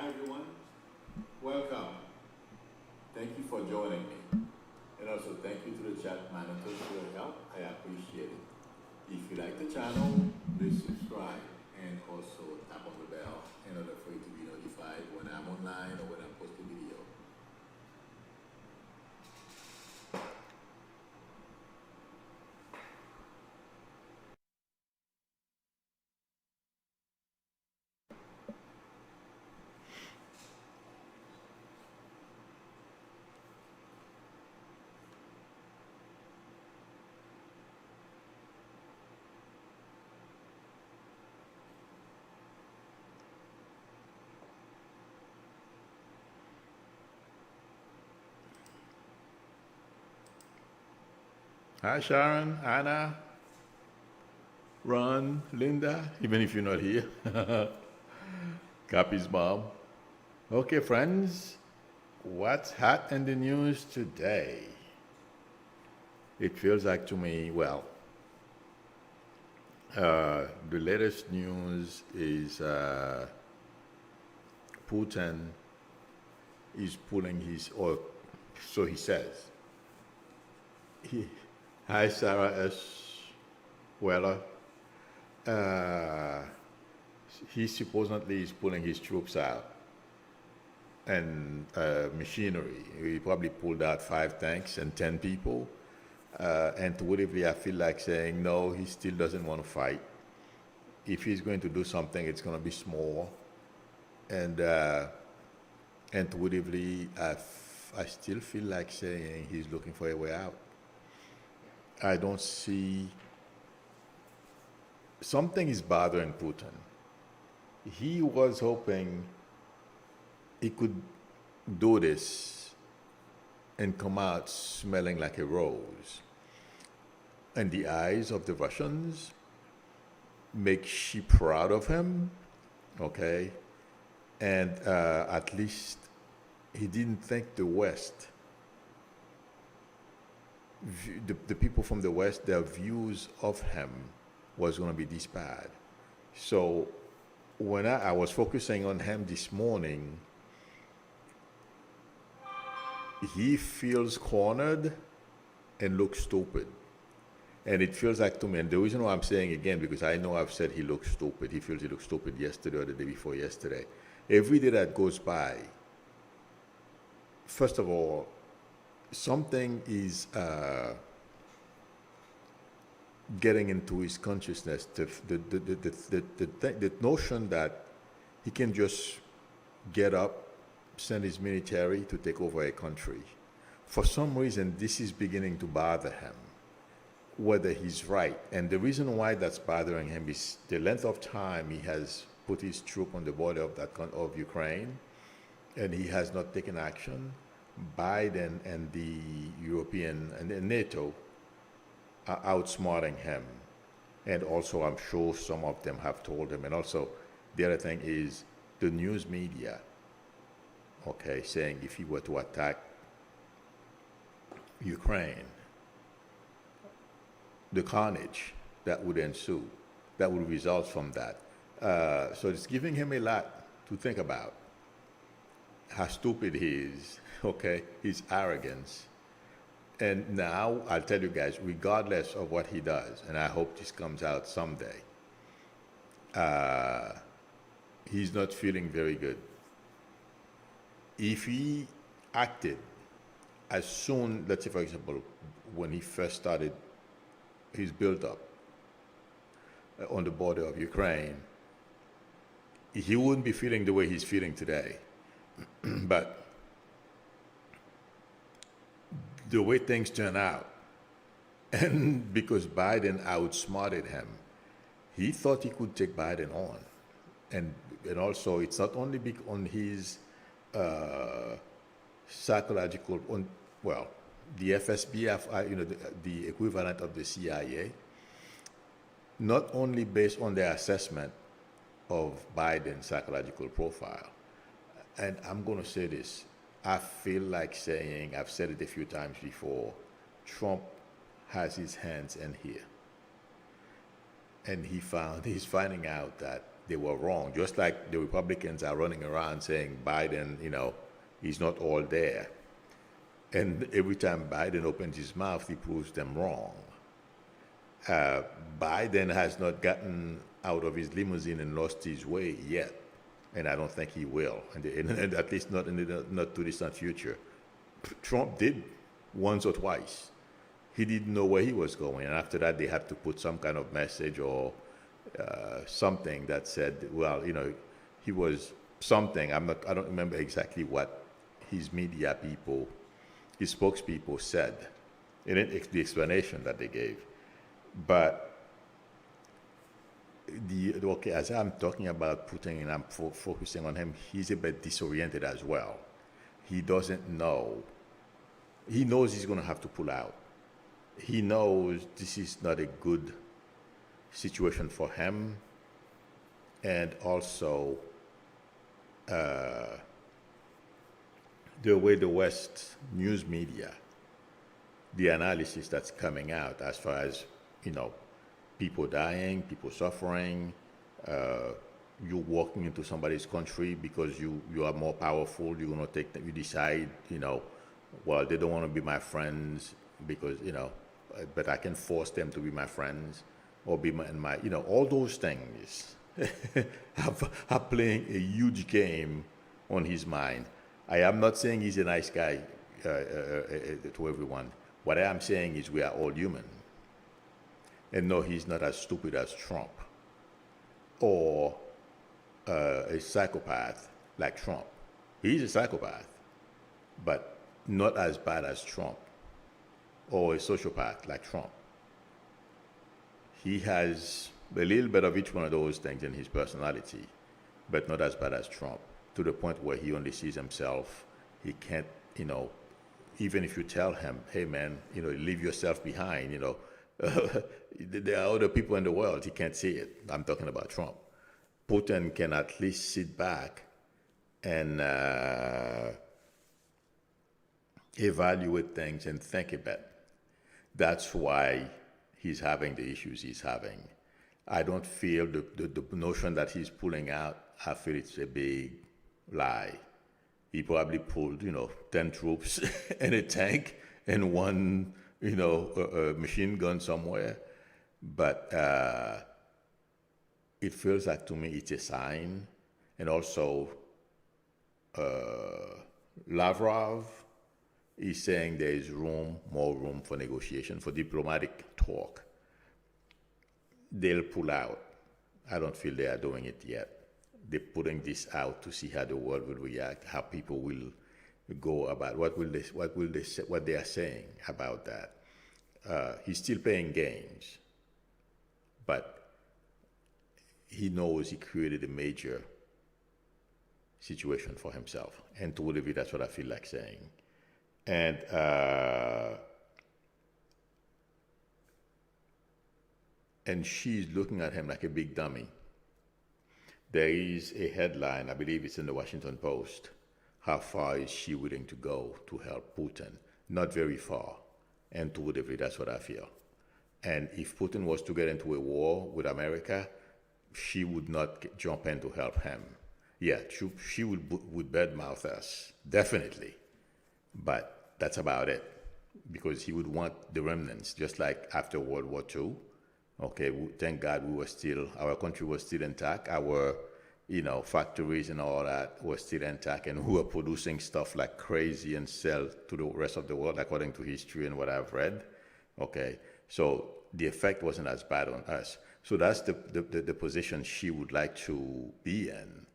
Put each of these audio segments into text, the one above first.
Hi everyone, welcome. Thank you for joining me. And also thank you to the chat monitors for your help. I appreciate it. If you like the channel, please subscribe and also tap on the bell in order for you to be notified when I'm online or when I post a video. Hi Sharon, Anna, Ron, Linda, even if you're not here. Copy's mom. Okay, friends, what's hot in the news today? It feels like to me, the latest news is Putin is pulling his, or so he says. He, hi, Sarah S. Weller. Uh, he supposedly is pulling his troops out and machinery. He probably pulled out 5 tanks and 10 people. Intuitively, I feel like saying, no, he still doesn't want to fight. If he's going to do something, it's going to be small. And intuitively, I still feel like saying he's looking for a way out. I don't see. Something is bothering Putin. He was hoping he could do this and come out smelling like a rose. And the eyes of the Russians make she proud of him, okay? And at least he didn't think the West, the people from the West, their views of him was going to be this bad. So when I was focusing on him this morning, he feels cornered and looks stupid. And it feels like to me, and the reason why I'm saying again, because I know I've said he looks stupid. He feels he looked stupid yesterday or the day before yesterday. Every day that goes by, first of all, something is getting into his consciousness. The notion that he can just get up, send his military to take over a country. For some reason, this is beginning to bother him, whether he's right. And the reason why that's bothering him is the length of time he has put his troop on the border of Ukraine, and he has not taken action. Biden and the European and the NATO are outsmarting him. And also, I'm sure some of them have told him. And also, the other thing is the news media, okay, saying if he were to attack Ukraine, the carnage that would ensue, that would result from that. So it's giving him a lot to think about. How stupid he is, okay, his arrogance. And now, I'll tell you guys, regardless of what he does, and I hope this comes out someday, he's not feeling very good. If he acted as soon, let's say for example, when he first started his build-up on the border of Ukraine, he wouldn't be feeling the way he's feeling today. But the way things turn out, and because Biden outsmarted him, he thought he could take Biden on. And also, it's not only on his psychological, the FSB, the equivalent of the CIA, not only based on their assessment of Biden's psychological profile. And I'm going to say this, I feel like saying, I've said it a few times before, Trump has his hands in here. And he's finding out that they were wrong. Just like the Republicans are running around saying Biden, he's not all there. And every time Biden opens his mouth, he proves them wrong. Biden has not gotten out of his limousine and lost his way yet, and I don't think he will, and at least not in the not too distant future. Trump did once or twice. He didn't know where he was going, and after that, they had to put some kind of message or something that said, well, he was something. I don't remember exactly what his media people, his spokespeople said, in the explanation that they gave. But as I'm talking about Putin and I'm focusing on him, he's a bit disoriented as well. He doesn't know. He knows he's going to have to pull out. He knows this is not a good situation for him, and also the way the West news media, the analysis that's coming out as far as people dying, people suffering, you walking into somebody's country because you are more powerful, you're gonna take them, you decide, well, they don't want to be my friends because but I can force them to be my friends or be my all those things are playing a huge game on his mind. I am not saying he's a nice guy to everyone. What I am saying is we are all human. And no, he's not as stupid as Trump or a psychopath like Trump. He's a psychopath, but not as bad as Trump or a sociopath like Trump. He has a little bit of each one of those things in his personality, but not as bad as Trump, to the point where he only sees himself. He can't, even if you tell him, hey man, leave yourself behind, there are other people in the world, he can't see it. I'm talking about Trump. Putin can at least sit back and evaluate things and think a bit. That's why he's having the issues he's having. I don't feel the notion that he's pulling out, I feel it's a big lie. He probably pulled, 10 troops and a tank and one, a machine gun somewhere. But it feels like, to me, it's a sign. And also, Lavrov is saying there is more room for negotiation, for diplomatic talk. They'll pull out. I don't feel they are doing it yet. They're putting this out to see how the world will react, how people will go about what they are saying about that. He's still playing games, but he knows he created a major situation for himself. And to Olivier, that's what I feel like saying. And she's looking at him like a big dummy. There is a headline, I believe it's in the Washington Post. How far is she willing to go to help Putin? Not very far. And to Olivier, that's what I feel. And if Putin was to get into a war with America, she would not jump in to help him. Yeah, she would badmouth us, definitely. But that's about it, because he would want the remnants, just like after World War II. Okay, thank God our country was still intact. Our, factories and all that were still intact, and we were producing stuff like crazy and sell to the rest of the world, according to history and what I've read. Okay, so the effect wasn't as bad on us. So that's the position she would like to be in.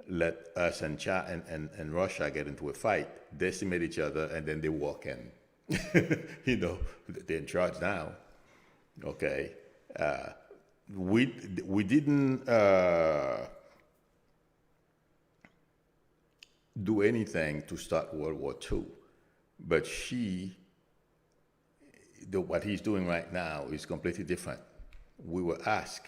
Let us and China and Russia get into a fight, decimate each other, and then they walk in. They're in charge now. Okay. We didn't do anything to start World War II, but what he's doing right now is completely different. We were asked,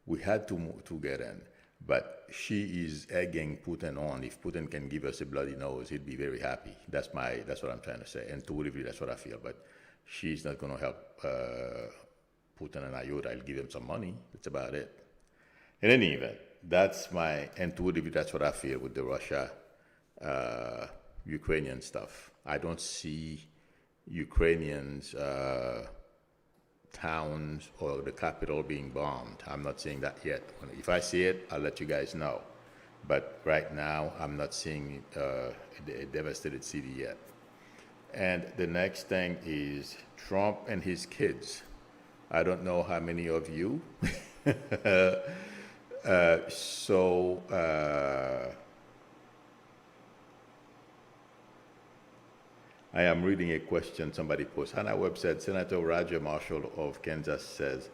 we had to get in, but she is egging Putin on. If Putin can give us a bloody nose, he'd be very happy. That's what I'm trying to say. And to Olivier, that's what I feel. But she's not going to help Putin and iota. I'll give him some money. That's about it. In any event, That's my intuitively. That's what I feel with the Russia, Ukrainian stuff. I don't see Ukrainians towns or the capital being bombed. I'm not seeing that yet. If I see it, I'll let you guys know. But right now, I'm not seeing a devastated city yet. And the next thing is Trump and his kids. I don't know how many of you. So I am reading a question somebody posted. On our website, Senator Roger Marshall of Kansas says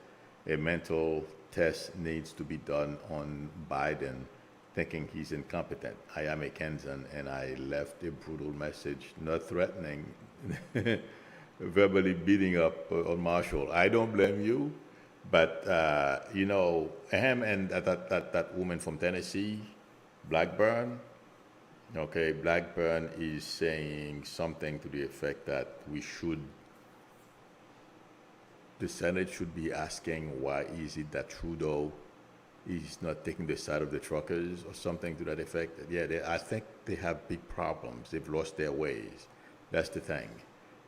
a mental test needs to be done on Biden, thinking he's incompetent. I am a Kensan, and I left a brutal message, not threatening, verbally beating up on Marshall. I don't blame you, but him and that woman from Tennessee, Blackburn. Okay, Blackburn is saying something to the effect that the Senate should be asking why is it that Trudeau is not taking the side of the truckers or something to that effect. Yeah, I think they have big problems. They've lost their ways. That's the thing.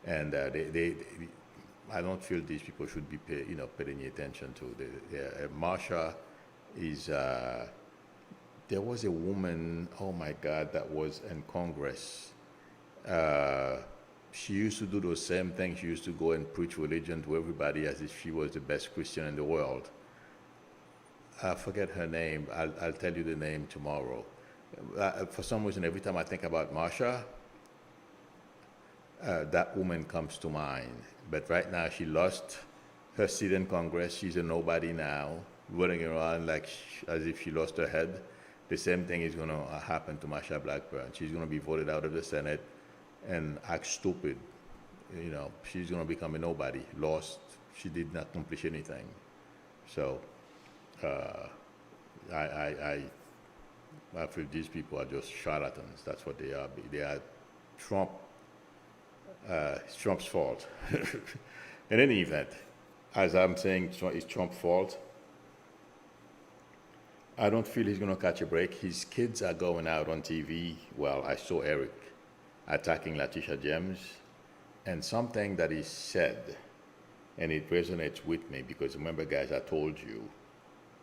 And I don't feel these people should be paying any attention to. Marsha is... there was a woman, oh my God, that was in Congress. She used to do those same things. She used to go and preach religion to everybody as if she was the best Christian in the world. I forget her name. I'll tell you the name tomorrow. For some reason, every time I think about Marsha, that woman comes to mind. But right now, she lost her seat in Congress. She's a nobody now, running around as if she lost her head. The same thing is going to happen to Marsha Blackburn. She's going to be voted out of the Senate and act stupid. She's going to become a nobody, lost. She did not accomplish anything. So I feel these people are just charlatans. That's what they are. They are Trump. It's Trump's fault. In any event, as I'm saying, it's Trump's fault. I don't feel he's going to catch a break. His kids are going out on TV. Well, I saw Eric attacking Letitia James, and something that he said, and it resonates with me because remember, guys, I told you,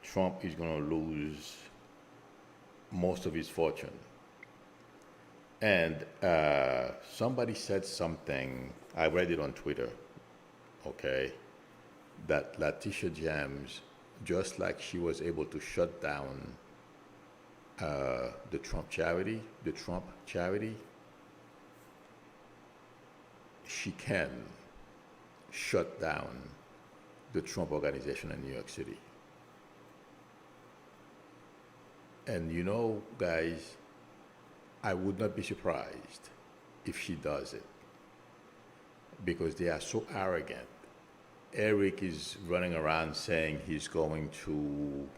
Trump is going to lose most of his fortune. And somebody said something, I read it on Twitter, okay, that Letitia James, just like she was able to shut down the Trump charity, she can shut down the Trump organization in New York City. And guys, I would not be surprised if she does it because they are so arrogant. Eric is running around saying he's going to,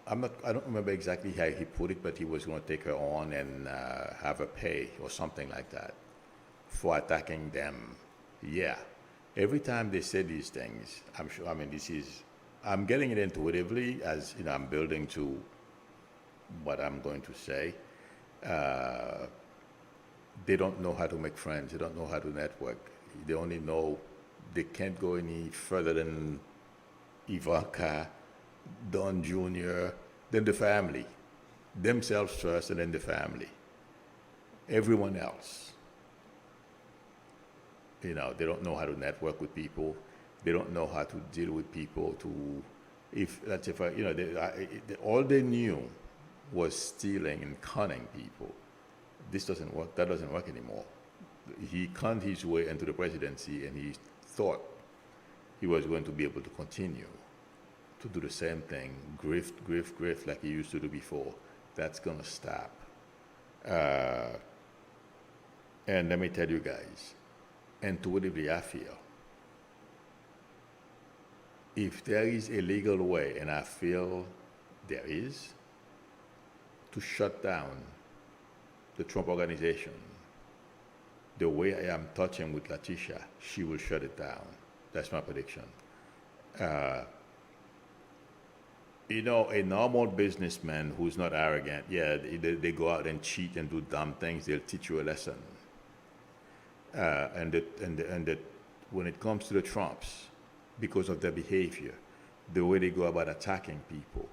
I don't remember exactly how he put it, but he was going to take her on and have her pay or something like that for attacking them. Yeah. Every time they say these things, I'm getting it intuitively as, I'm building to what I'm going to say. They don't know how to make friends. They don't know how to network. They only know they can't go any further than Ivanka, Don Jr., then the family. Themselves first and then the family. Everyone else. They don't know how to network with people. They don't know how to deal with people. All they knew was stealing and conning people. This doesn't work. That doesn't work anymore. He conned his way into the presidency, and he thought he was going to be able to continue to do the same thing, grift, like he used to do before. That's going to stop. And let me tell you guys, intuitively I feel, if there is a legal way, and I feel there is, to shut down the Trump organization, the way I am touching with Letitia, she will shut it down. That's my prediction. a normal businessman who's not arrogant, yeah, they go out and cheat and do dumb things. They'll teach you a lesson. And that when it comes to the Trumps, because of their behavior, the way they go about attacking people,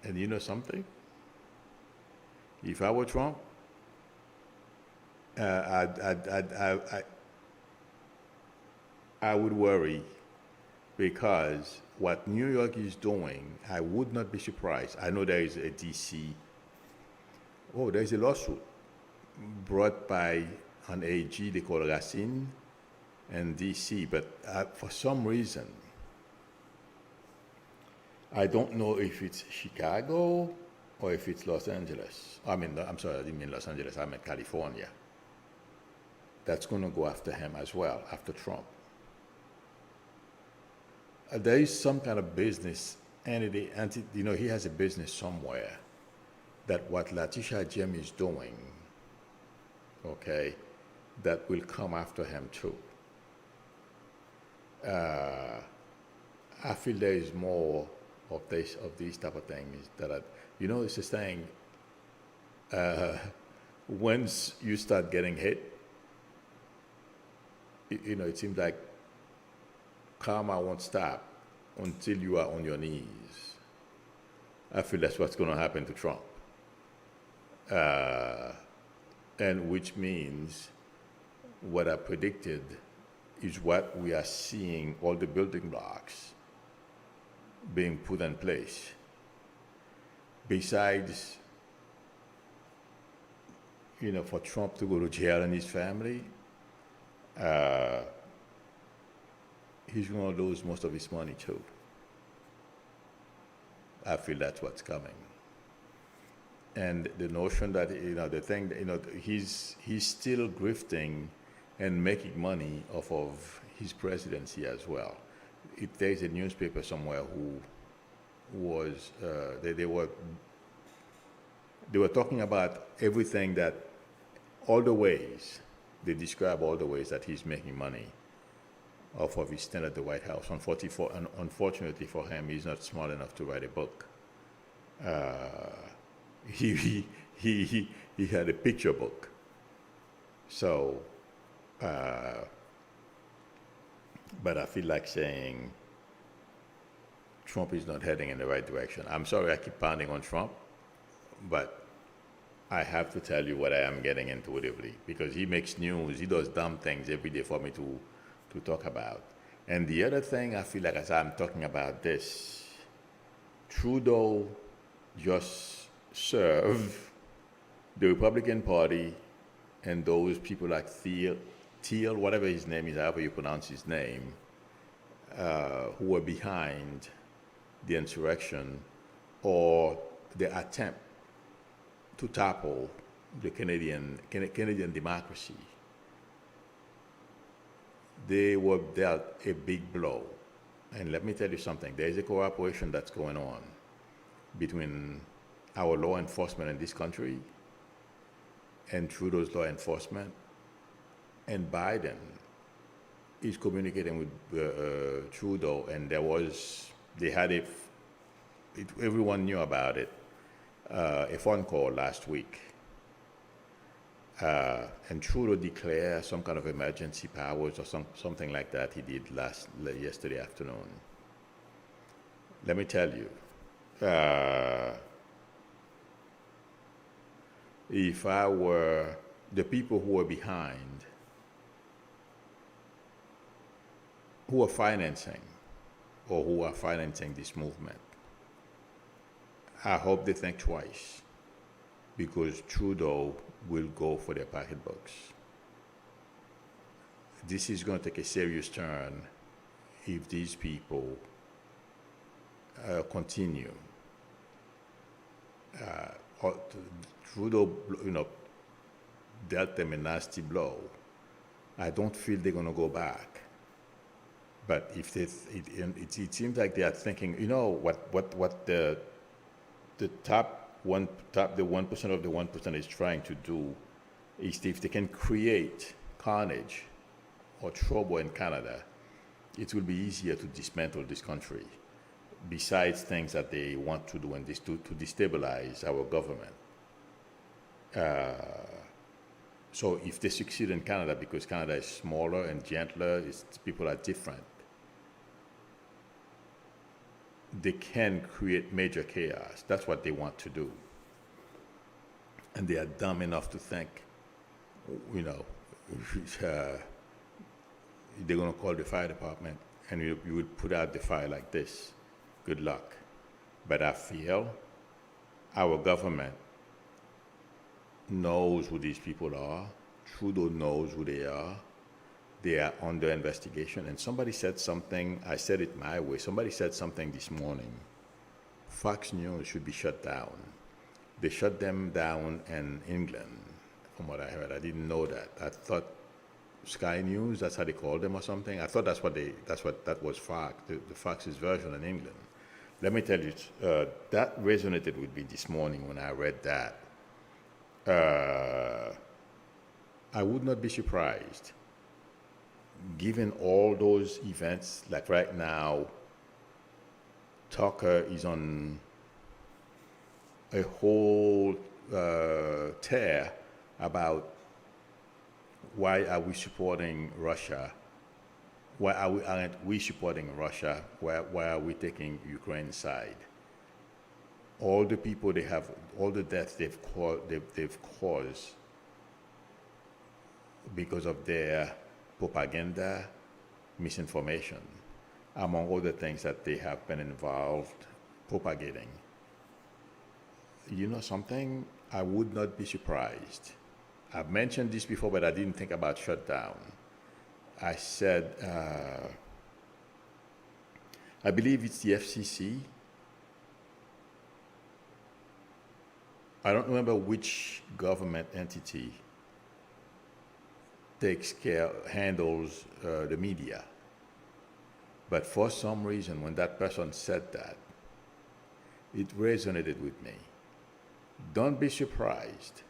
and you know something? If I were Trump, I would worry because what New York is doing, I would not be surprised. I know there is a DC. Oh, there is a lawsuit brought by an AG they call Racine and DC, but for some reason, I don't know if it's Chicago or if it's Los Angeles. I'm sorry, I didn't mean Los Angeles, I meant California. That's going to go after him as well, after Trump. There is some kind of business entity, he has a business somewhere that what Letitia James is doing, okay, that will come after him too. I feel there is more of these type of things that it's this thing. Once you start getting hit, it seems like karma won't stop until you are on your knees. I feel that's what's going to happen to Trump. And which means what I predicted is what we are seeing, all the building blocks being put in place. Besides, for Trump to go to jail and his family, he's going to lose most of his money too. I feel that's what's coming. And the notion that, the thing, he's still grifting and making money off of his presidency as well. There's a newspaper somewhere who was, they were talking about everything that, all the ways, they describe all the ways that he's making money off of his stint at the White House. Unfortunately for him, he's not smart enough to write a book. He had a picture book. So, but I feel like saying Trump is not heading in the right direction. I'm sorry I keep pounding on Trump, but I have to tell you what I am getting intuitively, because he makes news, he does dumb things every day for me to talk about. And the other thing I feel like, as I'm talking about this, Trudeau just served the Republican Party and those people like Thiel, whatever his name is, however you pronounce his name, who were behind the insurrection or the attempt to topple the Canadian democracy. They were dealt a big blow. And let me tell you something, there is a cooperation that's going on between our law enforcement in this country and Trudeau's law enforcement, and Biden is communicating with Trudeau, and everyone knew about it, a phone call last week. And Trudeau declared some kind of emergency powers or something like that he did yesterday afternoon. Let me tell you, if I were the people who were behind, who are financing this movement, I hope they think twice, because Trudeau will go for their pocketbooks. This is going to take a serious turn if these people continue. Trudeau, dealt them a nasty blow. I don't feel they're going to go back. But if it seems like they are thinking, what the 1% of the 1% is trying to do is, if they can create carnage or trouble in Canada, it will be easier to dismantle this country, besides things that they want to do and to destabilize our government. So if they succeed in Canada, because Canada is smaller and gentler, people are different, they can create major chaos. That's what they want to do. And they are dumb enough to think, you know, they're going to call the fire department and you would put out the fire like this. Good luck. But I feel our government knows who these people are. Trudeau knows who they are. They are under investigation. And somebody said something, I said it my way. Somebody said something this morning. Fox News should be shut down. They shut them down in England, from what I heard. I didn't know that. I thought Sky News, that's how they called them or something. I thought that was Fox, the Fox's version in England. Let me tell you, that resonated with me this morning when I read that. I would not be surprised, given all those events, like right now, Tucker is on a whole tear about why are we supporting Russia? Why aren't we supporting Russia? Why are we taking Ukraine's side? All the people they have, all the deaths they've caused because of their propaganda, misinformation, among other things that they have been involved propagating. You know something? I would not be surprised. I've mentioned this before, but I didn't think about Shutdown. I said, I believe it's the FCC. I don't remember which government entity handles the media. But for some reason, when that person said that, it resonated with me. Don't be surprised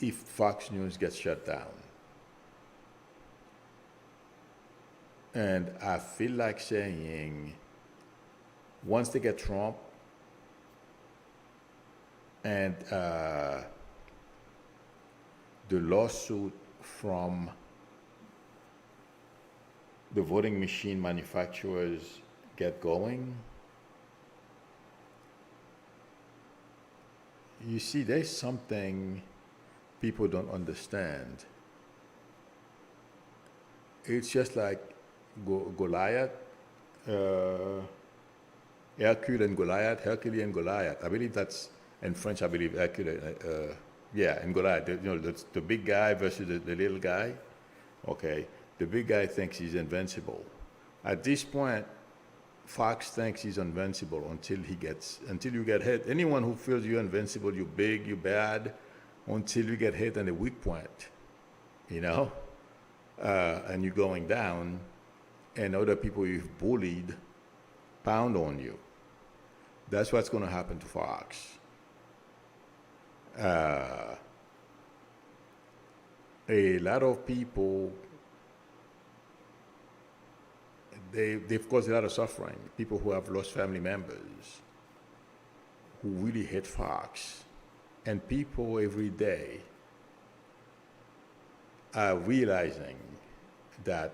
if Fox News gets shut down. And I feel like saying, once they get Trump and the lawsuit from the voting machine manufacturers get going, you see, there's something people don't understand. It's just like Goliath, Hercule and Goliath. I believe that's in French. I believe Hercule. And Goliath. The big guy versus the little guy. Okay, the big guy thinks he's invincible. At this point, Fox thinks he's invincible until you get hit. Anyone who feels you're invincible, you're big, you're bad, until you get hit on a weak point, and you're going down, and other people you've bullied pound on you. That's what's going to happen to Fox. A lot of people, they've caused a lot of suffering. People who have lost family members, who really hate Fox. And people every day are realizing that,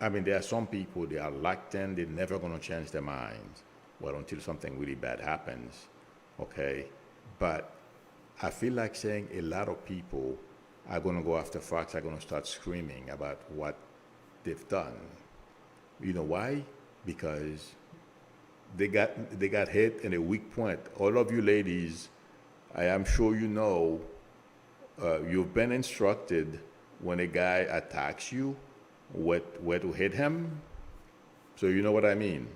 there are some people, they are locked in, they're never going to change their minds. Well, until something really bad happens, okay? But I feel like saying a lot of people are going to go after Fox, are going to start screaming about what they've done. You know why? Because they got hit in a weak point. All of you ladies, I am sure you know, you've been instructed when a guy attacks you, where to hit him. So you know what I mean.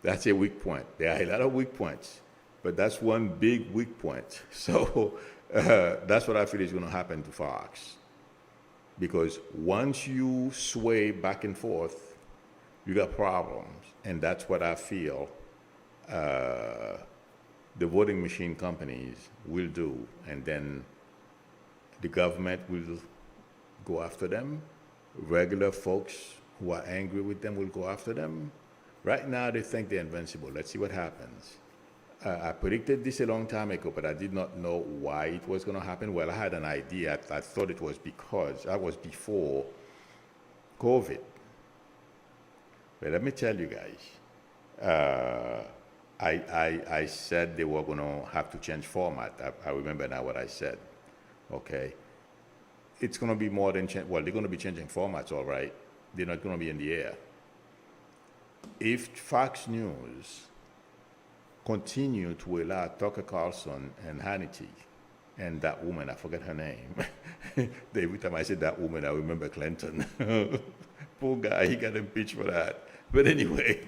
That's a weak point. There are a lot of weak points, but that's one big weak point. So that's what I feel is going to happen to Fox. Because once you sway back and forth, you got problems. And that's what I feel the voting machine companies will do. And then the government will go after them. regular folks who are angry with them will go after them. Right now, they think they're invincible. Let's see what happens. I predicted this a long time ago, but I did not know why it was going to happen. Well, I had an idea. I thought it was because that was before COVID. But let me tell you guys, I said they were going to have to change format. I remember now what I said. Okay. It's going to be more than, well, they're going to be changing formats, all right. They're not going to be in the air. If Fox News continue to allow Tucker Carlson and Hannity and that woman, I forget her name. Every time I say that woman, I remember Clinton. Poor guy, he got impeached for that. But anyway,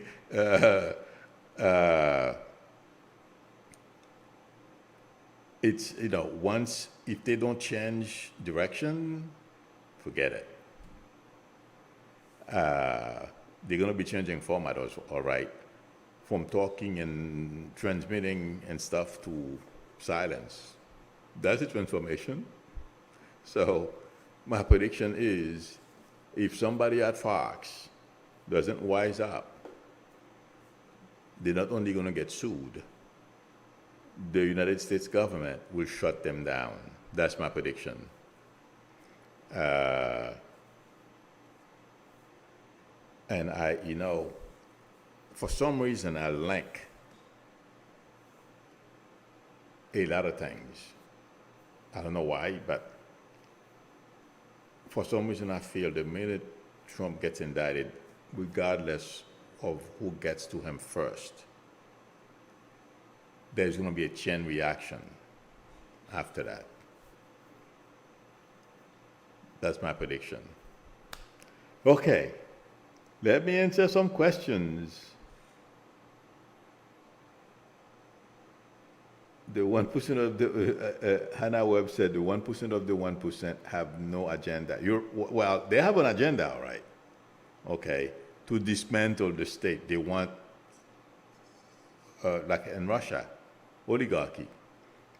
it's, once, if they don't change direction, forget it. They're going to be changing format also, all right, from talking and transmitting and stuff to silence. That's a transformation. So my prediction is if somebody at Fox doesn't wise up, they're not only going to get sued, the United States government will shut them down. That's my prediction. And for some reason, I link a lot of things. I don't know why, but for some reason, I feel the minute Trump gets indicted, regardless of who gets to him first, there's going to be a chain reaction after that. That's my prediction. Okay, let me answer some questions. The 1% of the, Hannah Webb said, the 1% of the 1% have no agenda. Well, they have an agenda, all right. Okay, to dismantle the state. They want, like in Russia, oligarchy.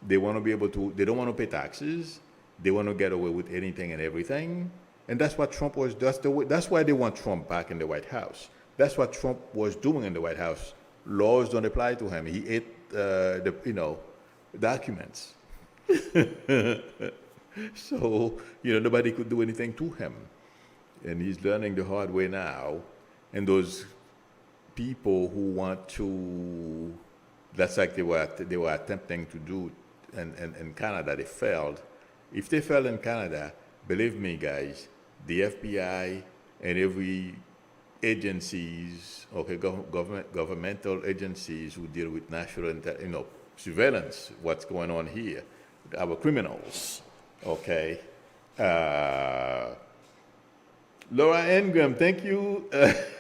They want to be able to, they don't want to pay taxes. They want to get away with anything and everything. And that's what Trump was, that's why they want Trump back in the White House. That's what Trump was doing in the White House. Laws don't apply to him. He ate documents. So, nobody could do anything to him. And he's learning the hard way now. And those people who want to, that's like they were attempting to do in Canada, they failed. If they failed in Canada, believe me, guys, the FBI and every agencies, okay, governmental agencies who deal with national, surveillance, what's going on here, our criminals, okay. Laura Ingram, thank you.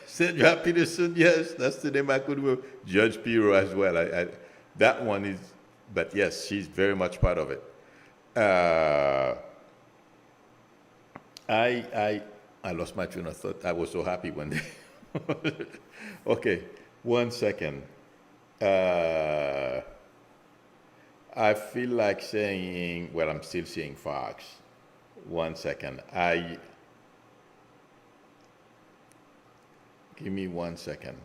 Sandra Peterson, yes, that's the name I could remember. Judge Piro as well. That one is, but yes, she's very much part of it. I lost my train of thought. I was so happy when they. Okay, 1 second. I feel like saying, well, I'm still saying Fox. 1 second. Give me 1 second.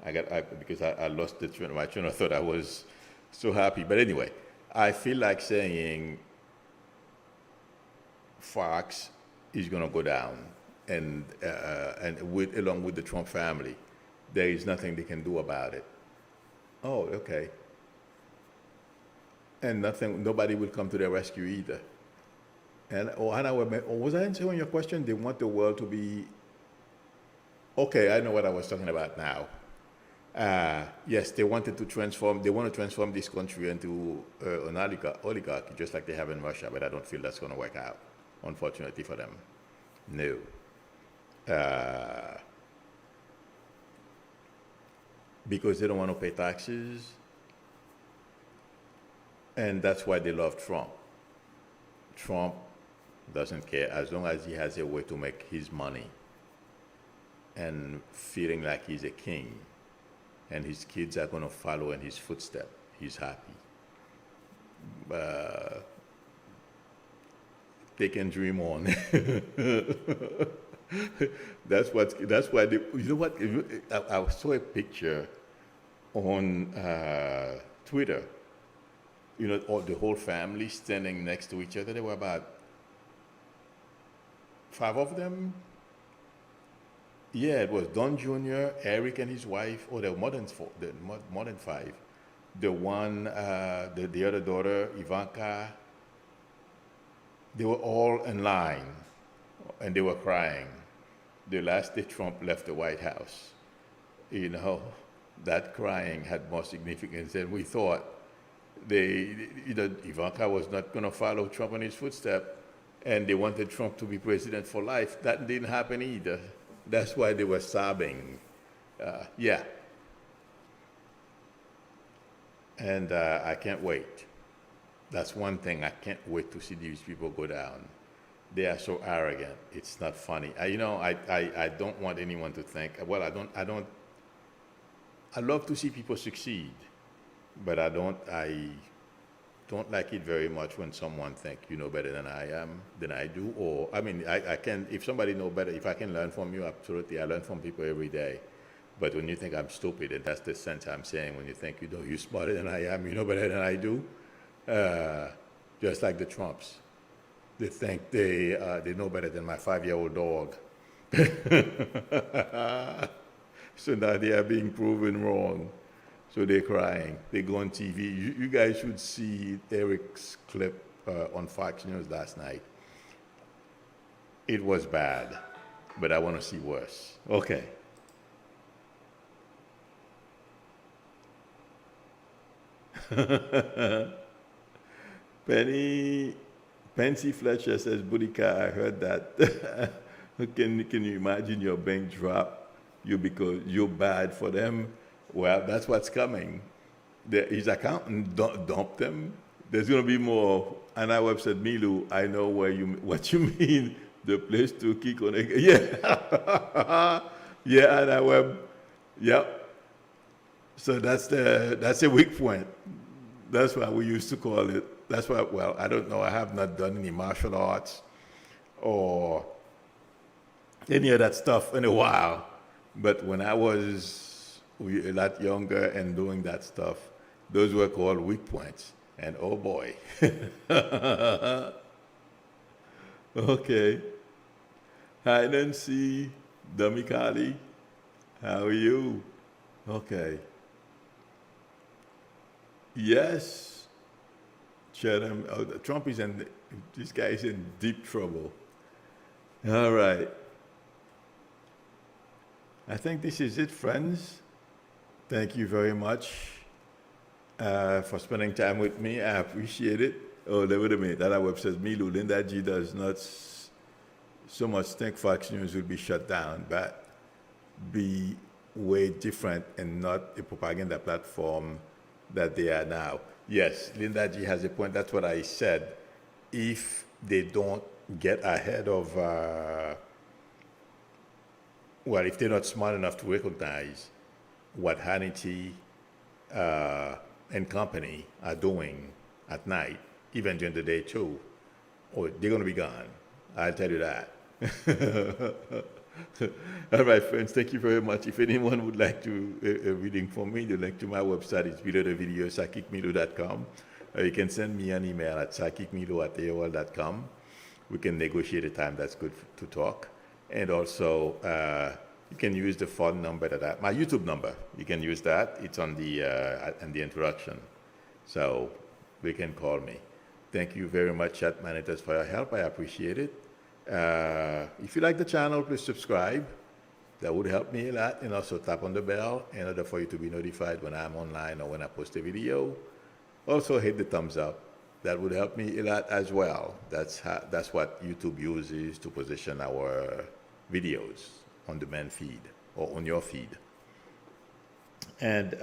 Because I lost my train of thought. I was so happy. But anyway, I feel like saying Fox is going to go down, and along with the Trump family, there is nothing they can do about it. Oh, okay. And nobody will come to their rescue either. And Hannah, was I answering your question? They want the world to be. Okay, I know what I was talking about now. Yes, they want to transform this country into an oligarchy, just like they have in Russia, but I don't feel that's going to work out, unfortunately for them. No. Because they don't want to pay taxes, and that's why they love Trump. Trump doesn't care as long as he has a way to make his money and feeling like he's a king, and his kids are going to follow in his footsteps. He's happy. they can dream on. That's why they, you know what? I saw a picture on Twitter. You know, all the whole family standing next to each other. There were about 5 of them. Yeah, it was Don Jr., Eric and his wife. Oh, there were more than 4, more than 5. The one, the other daughter, Ivanka. They were all in line, and they were crying. The last day Trump left the White House, you know, that crying had more significance than we thought. Ivanka was not going to follow Trump in his footsteps, and they wanted Trump to be president for life. That didn't happen either. That's why they were sobbing. Yeah. And I can't wait. That's one thing. I can't wait to see these people go down. They are so arrogant. It's not funny. I don't want anyone to think, well, I love to see people succeed, but I don't like it very much when someone think you know better than I do. Or, I can, if somebody know better, if I can learn from you, absolutely. I learn from people every day. But when you think I'm stupid, and that's the sense I'm saying, when you think you're smarter than I am, you know better than I do, just like the Trumps. They think they know better than my 5-year-old dog. So now they are being proven wrong. So they're crying. They go on TV. You guys should see Eric's clip on Fox News last night. It was bad, but I want to see worse. Okay. Pansy Fletcher says, Boudica, I heard that. Can you imagine your bank drop you because you're bad for them? Well, that's what's coming. His accountant dumped him. There's going to be more. And I said, Milu, I know what you mean. The place to kick on it. Yeah. Yeah, and Web. Yep. So that's a weak point. That's what we used to call it. That's why, well, I don't know. I have not done any martial arts or any of that stuff in a while. But when I was a lot younger and doing that stuff, those were called weak points. And oh boy. Okay. Hi, Nancy. Damikali. How are you? Okay. Yes. Chatham, Trump is this guy is in deep trouble. All right. I think this is it, friends. Thank you very much for spending time with me. I appreciate it. Oh, wait a minute. That web says, Milu, Linda G does not so much think Fox News will be shut down, but be way different and not a propaganda platform that they are now. Yes, Linda G has a point. That's what I said. If they don't get ahead of, if they're not smart enough to recognize what Hannity and company are doing at night, even during the day too, they're going to be gone. I'll tell you that. All right, friends, thank you very much. If anyone would like to a reading from me, the link to my website is below the video, psychicmilu.com. You can send me an email at psychicmilu@aol.com. We can negotiate a time that's good to talk. And also, you can use the phone number my YouTube number. You can use that. It's on in the introduction. So they can call me. Thank you very much, chat managers, for your help. I appreciate it. If you like the channel, please subscribe. That would help me a lot. And also tap on the bell in order for you to be notified when I'm online or when I post a video. Also hit the thumbs up. That would help me a lot as well. That's what YouTube uses to position our videos on the main feed or on your feed. And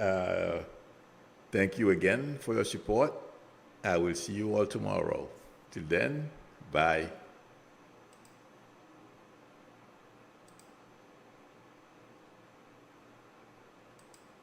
thank you again for your support. I will see you all tomorrow. Till then, bye.